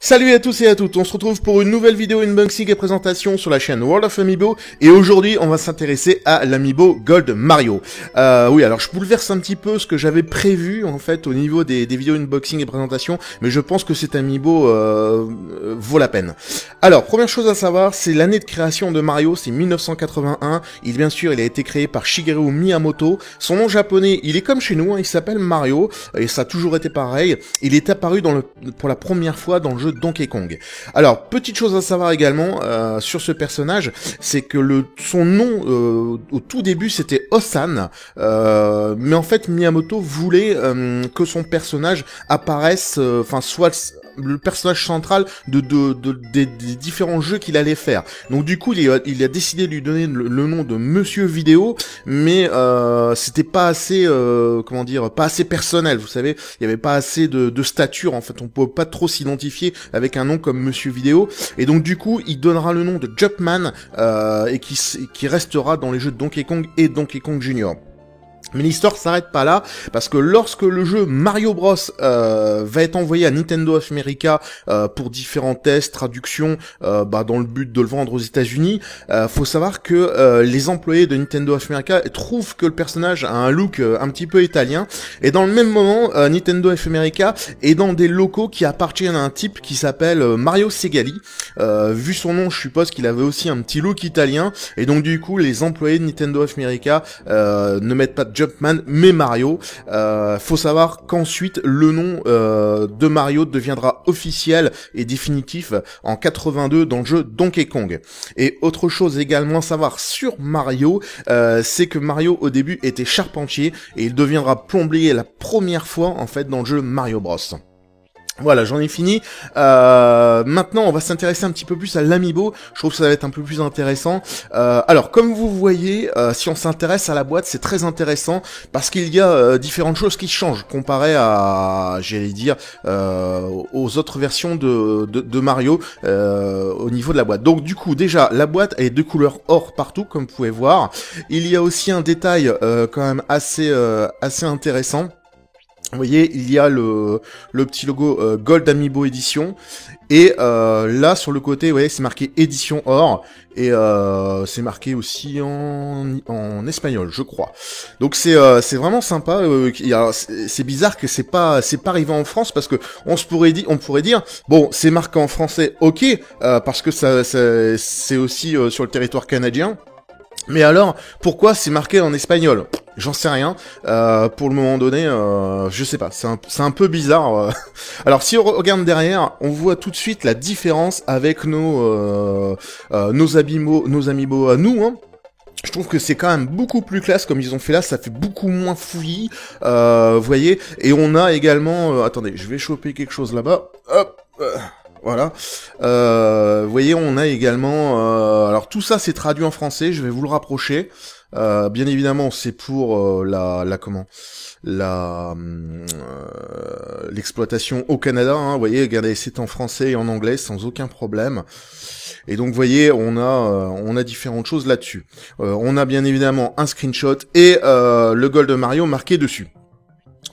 Salut à tous et à toutes, on se retrouve pour une nouvelle vidéo unboxing et présentation sur la chaîne World of Amiibo, et aujourd'hui on va s'intéresser à l'Amiibo Gold Mario. Oui, alors je bouleverse un petit peu ce que j'avais prévu en fait au niveau des vidéos unboxing et présentation, mais je pense que cet Amiibo vaut la peine. Alors, première chose à savoir, c'est l'année de création de Mario, c'est 1981, bien sûr il a été créé par Shigeru Miyamoto, son nom japonais il est comme chez nous, il s'appelle Mario, et ça a toujours été pareil, il est apparu pour la première fois dans le jeu Donkey Kong. Alors, petite chose à savoir également sur ce personnage, c'est que son nom au tout début c'était Osan, mais en fait Miyamoto voulait que son personnage apparaisse, soit le personnage central des différents jeux qu'il allait faire. Donc du coup, il a décidé de lui donner le nom de Monsieur Vidéo, mais c'était pas assez, pas assez personnel. Vous savez, il y avait pas assez de stature. En fait, on peut pas trop s'identifier avec un nom comme Monsieur Vidéo. Et donc du coup, il donnera le nom de Jumpman et qui restera dans les jeux de Donkey Kong et Donkey Kong Jr. Mais l'histoire s'arrête pas là, parce que lorsque le jeu Mario Bros va être envoyé à Nintendo of America pour différents tests, traductions, dans le but de le vendre aux États-Unis, faut savoir que les employés de Nintendo of America trouvent que le personnage a un look un petit peu italien, et dans le même moment, Nintendo of America est dans des locaux qui appartiennent à un type qui s'appelle Mario Segali. Vu son nom, je suppose qu'il avait aussi un petit look italien, et donc du coup, les employés de Nintendo of America ne mettent pas de Jumpman mais Mario. Faut savoir qu'ensuite le nom de Mario deviendra officiel et définitif en 82 dans le jeu Donkey Kong. Et autre chose également à savoir sur Mario, c'est que Mario au début était charpentier et il deviendra plombier la première fois en fait dans le jeu Mario Bros. Voilà, j'en ai fini. Maintenant, on va s'intéresser un petit peu plus à l'Amiibo. Je trouve que ça va être un peu plus intéressant. Alors, comme vous voyez, si on s'intéresse à la boîte, c'est très intéressant parce qu'il y a différentes choses qui changent comparé à, aux autres versions de Mario au niveau de la boîte. Donc, du coup, déjà, la boîte est de couleur or partout, comme vous pouvez voir. Il y a aussi un détail quand même assez intéressant. Vous voyez, il y a le petit logo Gold Amiibo Edition, et là sur le côté, vous voyez, c'est marqué Édition Or, et c'est marqué aussi en espagnol, je crois. Donc c'est vraiment sympa. C'est bizarre que c'est pas arrivé en France, parce que on pourrait dire bon, c'est marqué en français, ok, parce que c'est aussi sur le territoire canadien. Mais alors, pourquoi c'est marqué en espagnol ? J'en sais rien. Pour le moment donné, je sais pas. C'est un peu bizarre. Alors, si on regarde derrière, on voit tout de suite la différence avec nos Amiibo à nous. Hein. Je trouve que c'est quand même beaucoup plus classe comme ils ont fait là, ça fait beaucoup moins fouillis, vous voyez. Et on a également... attendez, je vais choper quelque chose là-bas. Hop. Voilà. Vous voyez, on a également... alors tout ça c'est traduit en français, je vais vous le rapprocher. Bien évidemment, c'est pour l'exploitation au Canada. Hein, vous voyez, regardez, c'est en français et en anglais sans aucun problème. Et donc, vous voyez, on a différentes choses là-dessus. On a bien évidemment un screenshot et le Gold Mario marqué dessus.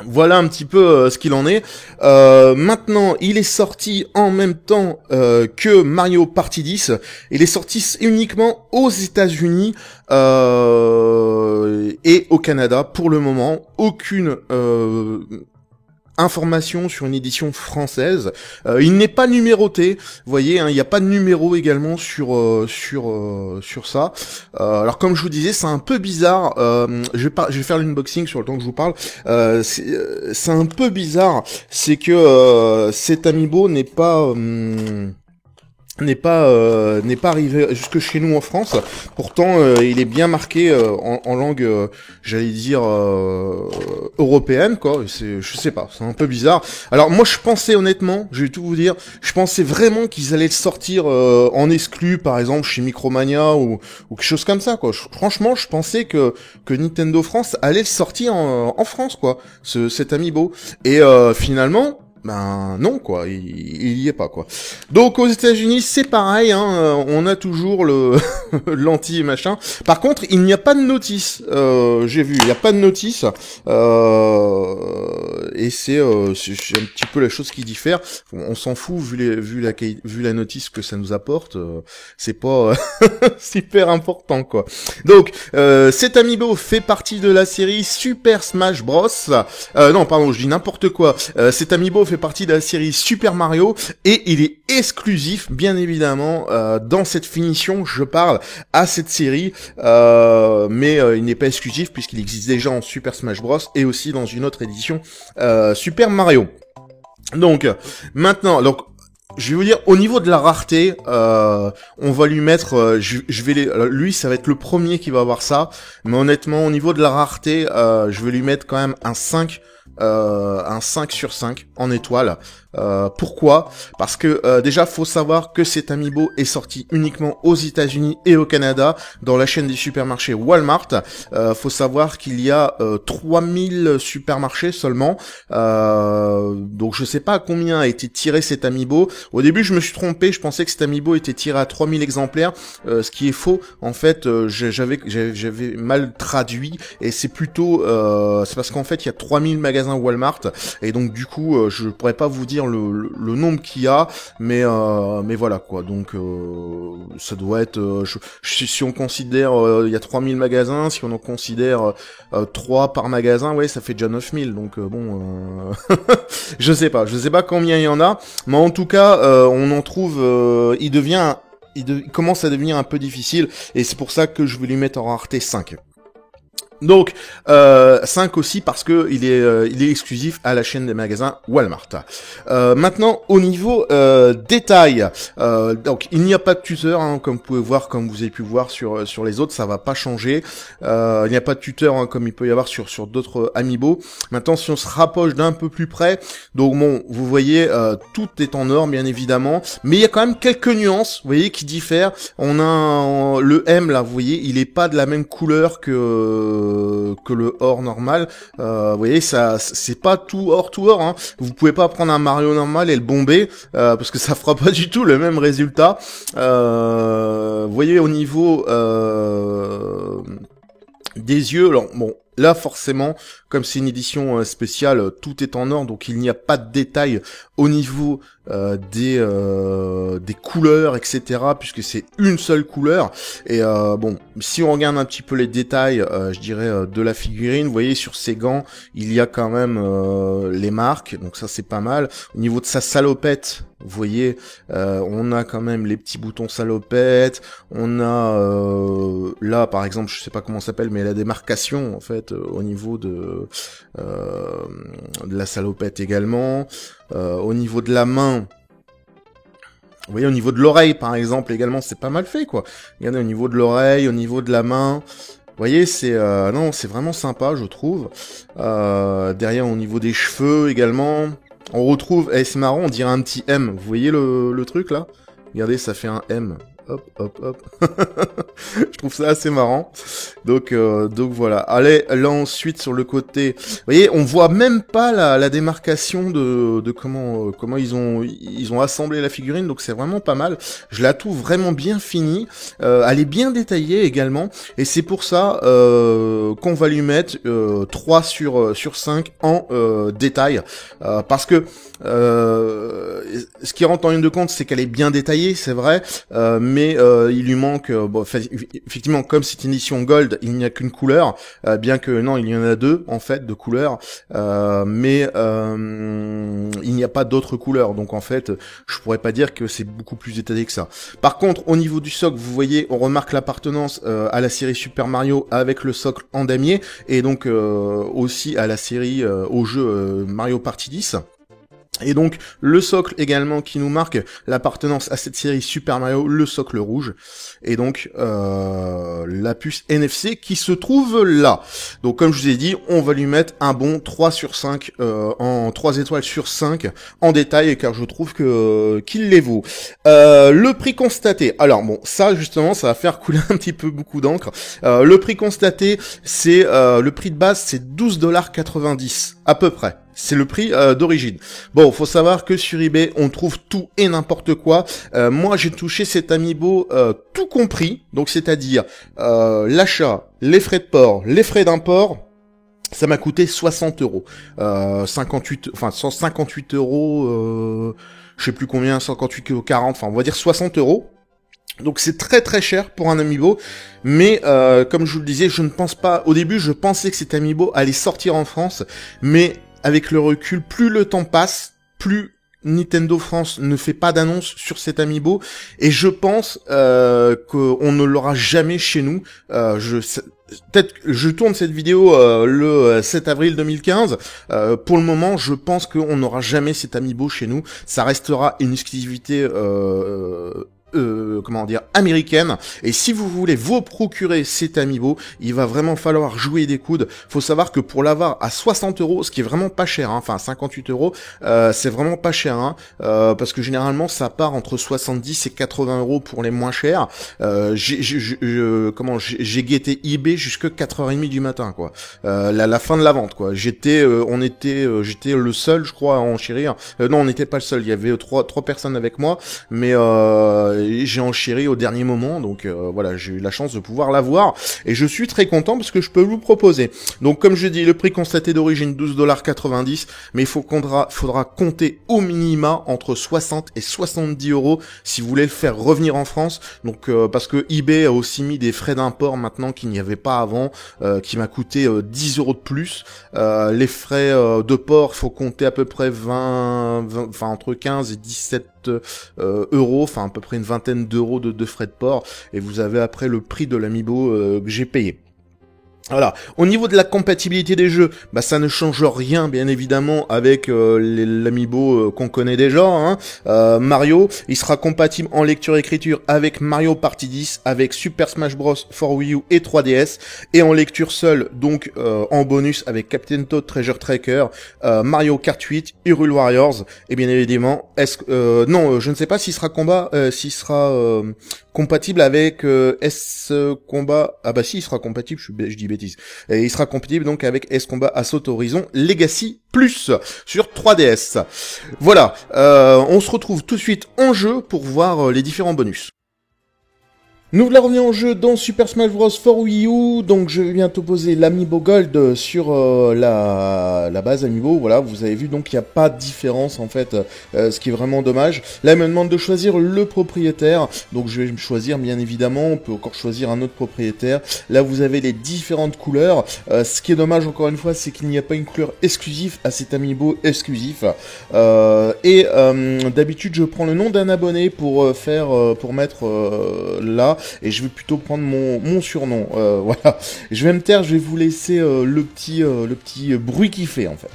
Voilà un petit peu ce qu'il en est. Maintenant, il est sorti en même temps que Mario Party 10. Il est sorti uniquement aux États-Unis et au Canada pour le moment. Aucune information sur une édition française. Il n'est pas numéroté, vous voyez, hein, il n'y a pas de numéro également sur ça. Alors comme je vous disais, c'est un peu bizarre. Je vais faire l'unboxing sur le temps que je vous parle. C'est un peu bizarre, c'est que cet Amiibo n'est pas arrivé jusque chez nous en France. Pourtant, il est bien marqué en langue, européenne, quoi. Je sais pas, c'est un peu bizarre. Alors moi, je pensais honnêtement, je vais tout vous dire, je pensais vraiment qu'ils allaient le sortir en exclu, par exemple chez Micromania ou quelque chose comme ça, quoi. Franchement, je pensais que Nintendo France allait le sortir en France, quoi. Cet Amiibo. Et finalement. Ben non quoi, il y est pas quoi. Donc aux États-Unis c'est pareil, hein, on a toujours le l'anti machin. Par contre il n'y a pas de notice. J'ai vu, il n'y a pas de notice. Et c'est un petit peu la chose qui diffère. On s'en fout vu la notice que ça nous apporte. C'est pas super important quoi. Donc cet amiibo fait partie de la série Super Smash Bros. Non pardon, je dis n'importe quoi. Cet amiibo fait partie de la série Super Mario et il est exclusif bien évidemment dans cette finition, je parle à cette série, mais il n'est pas exclusif puisqu'il existe déjà en Super Smash Bros et aussi dans une autre édition Super Mario. Donc maintenant, je vais vous dire, au niveau de la rareté, on va lui mettre, lui, ça va être le premier qui va avoir ça, mais honnêtement, au niveau de la rareté, je vais lui mettre quand même un 5 sur 5 en étoile. Pourquoi ? Parce que déjà faut savoir que cet amiibo est sorti uniquement aux États-Unis et au Canada dans la chaîne des supermarchés Walmart. Faut savoir qu'il y a 3000 supermarchés seulement. Donc je sais pas à combien a été tiré cet amiibo. Au début je me suis trompé, je pensais que cet amiibo était tiré à 3000 exemplaires, ce qui est faux. En fait, j'avais mal traduit et c'est plutôt c'est parce qu'en fait il y a 3000 magasins Walmart et donc du coup je pourrais pas vous dire le nombre qu'il y a, mais voilà quoi. Donc ça doit être si on considère il y a 3000 magasins, si on en considère 3 par magasin, ouais, ça fait déjà 9000. Donc bon je sais pas combien il y en a, mais en tout cas on en trouve il commence à devenir un peu difficile et c'est pour ça que je vais lui mettre en rareté 5. Donc 5 aussi parce que il est exclusif à la chaîne des magasins Walmart. Maintenant au niveau détail, donc il n'y a pas de tuteur, hein, comme vous avez pu voir sur les autres, ça va pas changer. Il n'y a pas de tuteur, hein, comme il peut y avoir sur d'autres amiibo. Maintenant si on se rapproche d'un peu plus près, donc bon, vous voyez tout est en or bien évidemment, mais il y a quand même quelques nuances, vous voyez, qui diffèrent. On a le M là, vous voyez, il est pas de la même couleur que le or normal. Vous voyez, ça c'est pas tout or, hein. Vous pouvez pas prendre un Mario normal et le bomber parce que ça fera pas du tout le même résultat. Vous voyez au niveau des yeux, alors bon, là forcément, comme c'est une édition spéciale, tout est en or, donc il n'y a pas de détails au niveau des couleurs, etc., puisque c'est une seule couleur. Et bon, si on regarde un petit peu les détails, je dirais de la figurine, vous voyez sur ses gants, il y a quand même les marques, donc ça c'est pas mal. Au niveau de sa salopette, vous voyez, on a quand même les petits boutons salopette, on a là par exemple, je sais pas comment ça s'appelle, mais la démarcation en fait au niveau de la salopette également. Au niveau de la main, vous voyez, au niveau de l'oreille par exemple également, c'est pas mal fait quoi. Regardez au niveau de l'oreille, au niveau de la main. Vous voyez, c'est non, c'est vraiment sympa, je trouve. Derrière, au niveau des cheveux également, on retrouve, c'est marrant, on dirait un petit M. Vous voyez le truc là ? Regardez, ça fait un M. Hop, hop, hop. Je trouve ça assez marrant. Donc voilà. Allez, là ensuite sur le côté, vous voyez, on voit même pas la démarcation de comment ils ont assemblé la figurine. Donc c'est vraiment pas mal. Je la trouve vraiment bien finie. Elle est bien détaillée également. Et c'est pour ça qu'on va lui mettre 3 sur 5 en détail. Parce que ce qui rentre en ligne de compte, c'est qu'elle est bien détaillée, c'est vrai. Mais il lui manque, effectivement, comme c'est une édition Gold, il n'y a qu'une couleur, bien que non, il y en a 2 en fait de couleurs, mais il n'y a pas d'autres couleurs, donc en fait, je pourrais pas dire que c'est beaucoup plus détaillé que ça. Par contre, au niveau du socle, vous voyez, on remarque l'appartenance à la série Super Mario avec le socle en damier, et donc aussi à la série au jeu Mario Party 10. Et donc le socle également qui nous marque l'appartenance à cette série Super Mario, le socle rouge, et donc la puce NFC qui se trouve là. Donc comme je vous ai dit, on va lui mettre un bon 3 sur 5 en 3 étoiles sur 5 en détail, car je trouve que qu'il les vaut. Le prix constaté, alors bon, ça justement ça va faire couler un petit peu beaucoup d'encre. Le prix constaté, c'est le prix de base, c'est $12,90 à peu près. C'est le prix d'origine. Bon, faut savoir que sur eBay, on trouve tout et n'importe quoi. Moi, j'ai touché cet amiibo tout compris, donc c'est-à-dire l'achat, les frais de port, les frais d'import. Ça m'a coûté 60 euros. 158 euros, je sais plus combien, 58 ou 40, enfin on va dire 60 euros. Donc c'est très très cher pour un amiibo, mais comme je vous le disais, je ne pense pas, au début je pensais que cet amiibo allait sortir en France, mais avec le recul, plus le temps passe, plus Nintendo France ne fait pas d'annonce sur cet amiibo, et je pense qu'on ne l'aura jamais chez nous. Peut-être que je tourne cette vidéo le 7 avril 2015. Pour le moment, je pense qu'on n'aura jamais cet amiibo chez nous. Ça restera une exclusivité américaine. Et si vous voulez vous procurer cet amiibo, il va vraiment falloir jouer des coudes. Faut savoir que pour l'avoir à 60 euros, ce qui est vraiment pas cher, hein, enfin 58 euros, c'est vraiment pas cher, hein, parce que généralement ça part entre 70 et 80 euros pour les moins chers. J'ai guetté eBay jusqu'à 4h30 du matin, quoi. La fin de la vente, quoi. J'étais le seul, je crois, à enchérir. Non, on n'était pas le seul. Il y avait trois personnes avec moi, mais j'ai enchéri au dernier moment, donc voilà, j'ai eu la chance de pouvoir l'avoir, et je suis très content parce que je peux vous proposer. Donc comme je dis, le prix constaté d'origine 12,90 $, mais il faudra compter au minima entre 60 et 70 euros si vous voulez le faire revenir en France. Donc parce que eBay a aussi mis des frais d'import maintenant qu'il n'y avait pas avant, qui m'a coûté 10 euros de plus. Les frais de port, faut compter à peu près 20 enfin entre 15 et 17 euros, enfin à peu près une vingtaine d'euros de frais de port, et vous avez après le prix de l'amiibo que j'ai payé. Voilà. Au niveau de la compatibilité des jeux, bah ça ne change rien, bien évidemment, avec l'amiibo qu'on connaît déjà. Hein. Mario, il sera compatible en lecture-écriture avec Mario Party 10, avec Super Smash Bros for Wii U et 3DS, et en lecture seule, donc en bonus avec Captain Toad Treasure Tracker, Mario Kart 8, Hyrule Warriors, et bien évidemment, je ne sais pas s'il sera compatible avec S Combat. Ah bah si, il sera compatible, je dis bêtise. Et il sera compatible donc avec S Combat Assault Horizon Legacy Plus sur 3DS. Voilà, on se retrouve tout de suite en jeu pour voir les différents bonus. Nous voilà revenus en jeu dans Super Smash Bros for Wii U, donc je vais bientôt poser l'Amiibo Gold sur la base Amiibo. Voilà, vous avez vu, donc il n'y a pas de différence en fait, ce qui est vraiment dommage. Là il me demande de choisir le propriétaire, donc je vais me choisir bien évidemment, on peut encore choisir un autre propriétaire. Là vous avez les différentes couleurs, ce qui est dommage encore une fois, c'est qu'il n'y a pas une couleur exclusive à cet Amiibo exclusif. D'habitude je prends le nom d'un abonné pour mettre là. Et je vais plutôt prendre mon surnom, voilà. Je vais me taire, je vais vous laisser le petit bruit qu'il fait en fait.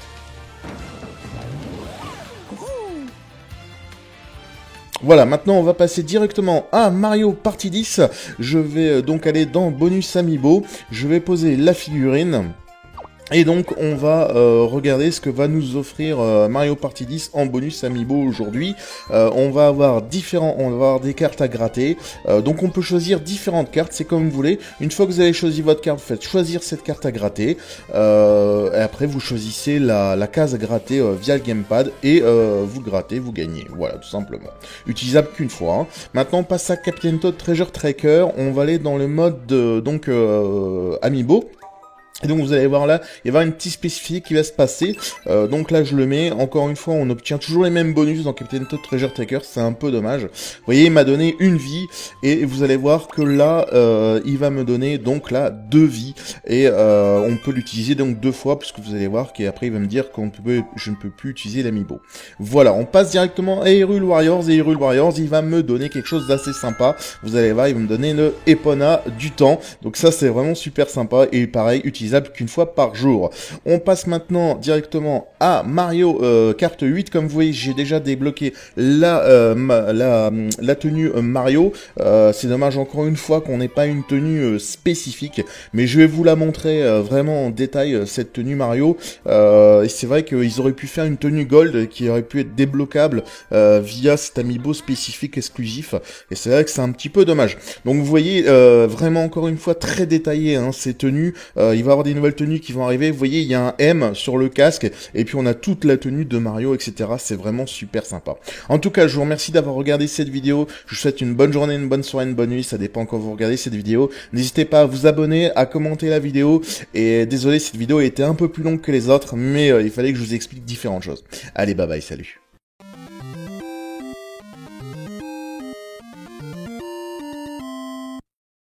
Voilà, maintenant on va passer directement à Mario Party 10. Je vais donc aller dans Bonus Amiibo, je vais poser la figurine. Et donc on va regarder ce que va nous offrir Mario Party 10 en bonus Amiibo aujourd'hui. On va avoir des cartes à gratter. Donc on peut choisir différentes cartes, c'est comme vous voulez. Une fois que vous avez choisi votre carte, vous faites choisir cette carte à gratter. Et après vous choisissez la case à gratter via le gamepad et vous grattez, vous gagnez. Voilà, tout simplement. Utilisable qu'une fois. Hein. Maintenant on passe à Captain Toad Treasure Tracker. On va aller dans le mode Amiibo. Et donc vous allez voir là, il va y avoir une petite spécifique qui va se passer. Donc là je le mets, encore une fois on obtient toujours les mêmes bonus dans Captain Toad Treasure Tracker, c'est un peu dommage. Vous voyez, il m'a donné une vie, et vous allez voir que là il va me donner donc là 2 vies. Et on peut l'utiliser donc 2 fois, puisque vous allez voir qu'après il va me dire je ne peux plus utiliser l'Amiibo. Voilà, on passe directement à Hyrule Warriors, et Hyrule Warriors il va me donner quelque chose d'assez sympa. Vous allez voir, il va me donner le Epona du temps, donc ça c'est vraiment super sympa, et pareil, utilisable qu'une fois par jour. On passe maintenant directement à Mario Kart 8. Comme vous voyez, j'ai déjà débloqué la tenue Mario. C'est dommage encore une fois qu'on n'ait pas une tenue spécifique, mais je vais vous la montrer vraiment en détail, cette tenue Mario. Et c'est vrai qu'ils auraient pu faire une tenue Gold qui aurait pu être débloquable via cet Amiibo spécifique exclusif, et c'est vrai que c'est un petit peu dommage. Donc vous voyez, vraiment encore une fois très détaillé, hein, ces tenues. Il va y avoir avoir des nouvelles tenues qui vont arriver. Vous voyez, il y a un M sur le casque, et puis on a toute la tenue de Mario, etc. C'est vraiment super sympa. En tout cas, je vous remercie d'avoir regardé cette vidéo. Je vous souhaite une bonne journée, une bonne soirée, une bonne nuit. Ça dépend quand vous regardez cette vidéo. N'hésitez pas à vous abonner, à commenter la vidéo. Et désolé, cette vidéo a été un peu plus longue que les autres, mais il fallait que je vous explique différentes choses. Allez, bye bye, salut.